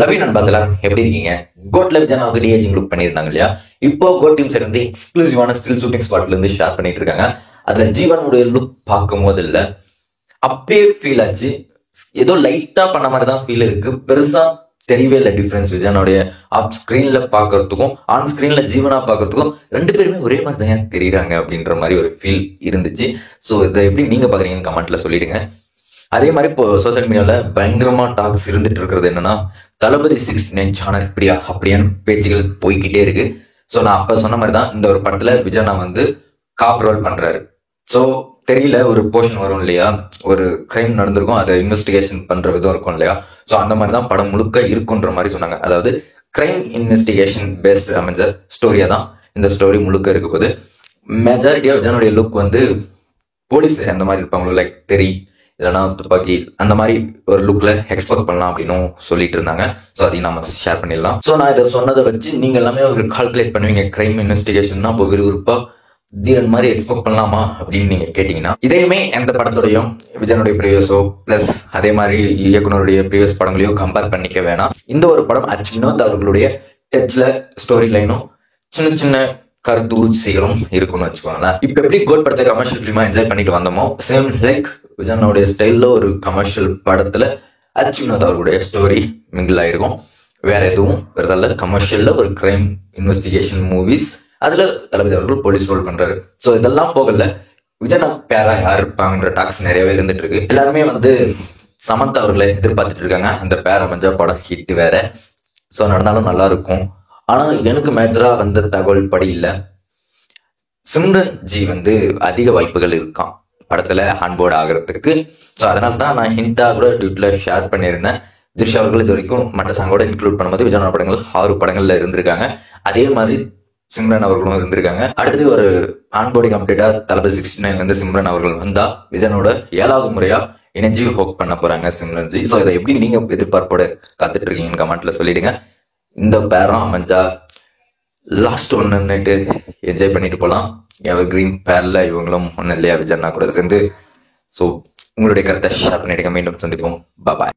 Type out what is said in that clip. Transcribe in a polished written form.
Love நண்பாஸ் எல்லாரும் எப்படி இருக்கீங்க? கோட்ல விஜயனாவுக்கு டிஏஜிங் லுக் பண்ணியிருந்தாங்க இல்லையா? இப்போ கோட் டீம் சைடு வந்து எக்ஸ்க்ளூசிவான ஸ்டில் ஷூட்டிங் ஸ்பாட்ல இருந்து ஷேர் பண்ணிட்டு இருக்காங்க. அதுல ஜீவனுடைய லுக் பார்க்கும் போது இல்ல அப்படியே ஃபீல் ஆச்சு. ஏதோ லைட்டா பண்ண மாதிரி தான் ஃபீல் இருக்கு. பெருசா தெரியவே இல்லை டிஃபரன்ஸ். விஜயனுடைய ஆஃப் ஸ்கிரீன்ல பாக்குறதுக்கும் ஆன் ஸ்கிரீன்ல ஜீவனா பாக்குறதுக்கும் ரெண்டு பேருமே ஒரே மாதிரி தான் தெரியுறாங்க அப்படின்ற மாதிரி ஒரு ஃபீல் இருந்துச்சு. ஸோ இதை எப்படி நீங்க பாக்குறீங்கன்னு கமெண்ட்ல சொல்லிடுங்க. அதே மாதிரி இப்போ சோசியல் மீடியால பயங்கரமா டாக்ஸ் இருந்துட்டு இருக்கிறது என்னன்னா, தளபதி 69 சாணர் இப்படியா அப்படியான பேச்சுகள் போய்கிட்டே இருக்கு. ஸோ நான் அப்ப சொன்ன மாதிரி தான் இந்த ஒரு படத்துல விஜயனா வந்து காப் ரோல் பண்றாரு. ஸோ தெரியல, ஒரு போர்ஷன் வரும் இல்லையா, ஒரு கிரைம் நடந்திருக்கும், அதை இன்வெஸ்டிகேஷன் பண்ற விதம் இருக்கும் இல்லையா. ஸோ அந்த மாதிரி தான் படம் முழுக்க இருக்குன்ற மாதிரி சொன்னாங்க. அதாவது கிரைம் இன்வெஸ்டிகேஷன் பேஸ்ட் அமைஞ்ச ஸ்டோரியா தான் இந்த ஸ்டோரி முழுக்க இருக்க போது. மெஜாரிட்டியா விஜயனுடைய லுக் வந்து போலீஸ் அந்த மாதிரி இருப்பாங்களோ, லைக் தெரி இல்லைன்னா துப்பாக்கி அந்த மாதிரி ஒரு லுக்ல எக்ஸ்பெக்ட் பண்ணலாம் அப்படின்னு சொல்லிட்டு இருந்தாங்க. ஸோ அதையும் நம்ம ஷேர் பண்ணிடலாம். ஸோ நான் இதை சொன்னதை வச்சு நீங்க எல்லாமே ஒரு கால்குலேட் பண்ணுவீங்க. கிரைம் இன்வெஸ்டிகேஷன் இப்போ விறுவிறுப்பா தீரன் மாதிரி எக்ஸ்பெக்ட் பண்ணலாமா அப்படின்னு நீங்க கேட்டீங்கன்னா, இதையுமே எந்த படத்தோடையும் விஜயனுடைய ப்ரீவியஸோ பிளஸ் அதே மாதிரி இயக்குனருடைய ப்ரீவியஸ் படங்களையோ கம்பேர் பண்ணிக்க வேணாம். இந்த ஒரு படம் வினோத் அவர்களுடைய டச்ல ஸ்டோரி லைனும் சின்ன சின்ன கருத்து ஊசிகளும் இருக்கும்னு வச்சுக்கோங்களேன். இப்ப எப்படி கோட் படத்தை கமர்ஷியல் ஃபிலிமா என்ஜாய் பண்ணிட்டு வந்தோமோ, சேம் லைக் விஜயனுடைய ஸ்டைல்ல ஒரு கமர்ஷியல் படத்துல வினோத் அவர்களுடைய ஸ்டோரி மிங்கிள் ஆயிருக்கும். வேற எதுவும் வருதல்ல. கமர்ஷியல்ல ஒரு கிரைம் இன்வெஸ்டிகேஷன் மூவிஸ், அதுல தளபதி அவர்கள் போலீஸ் ரோல் பண்றாரு. ஸோ இதெல்லாம் போகல, விஜயனா பேரா யார் இருப்பாங்கன்ற டாக்ஸ் நிறையவே இருந்துட்டு இருக்கு. எல்லாருமே வந்து சமந்தா அவர்களை எதிர்பார்த்துட்டு இருக்காங்க. அந்த பேர மஞ்சா படம் ஹிட் வேற. ஸோ நடந்தாலும் நல்லா இருக்கும். ஆனா எனக்கு மேஜரா வந்த தகவல் படி இல்ல, சிம்ரன் ஜி வந்து அதிக வாய்ப்புகள் இருக்கான் படத்துல ஆன்போர்ட் ஆகிறதுக்கு. ஸோ அதனால தான் நான் ஹிண்டா கூட ட்விட்டர்ல ஷேர் பண்ணியிருந்தேன். திரிஷா அவர்கள் இது வரைக்கும் மற்ற சாங்கோட இன்க்ளூட் பண்ணும்போது விஜயனா படங்கள் 6 படங்கள்ல இருந்திருக்காங்க. அதே மாதிரி சிம்ரன் அவர்களும் இருந்திருக்காங்க. அடுத்து ஒரு ஆன்போர்டு கம்ப்ளீட்டா தளபதி 69 வந்து சிம்ரன் அவர்கள் வந்தா விஜயனோட 7வது முறையா இணைஞ்சு ஹோக் பண்ண போறாங்க சிம்ரன் ஜி. ஸோ இதை எப்படி நீங்க எதிர்பார்ப்போட காத்துட்டு இருக்கீங்கன்னு கமெண்ட்ல சொல்லிடுங்க. இந்த பேரம் அமைஞ்சா லாஸ்ட் ஒன்னுட்டு என்ஜாய் பண்ணிட்டு போலாம். எவர் கிரீன் பேர்ல இவங்களும் ஒன்னும் இல்லையா விஜயனா கூட சேர்ந்து. ஸோ உங்களுடைய கருத்தை ஷேர் பண்ணிடுங்க. மீண்டும் சந்திப்போம். பாய்.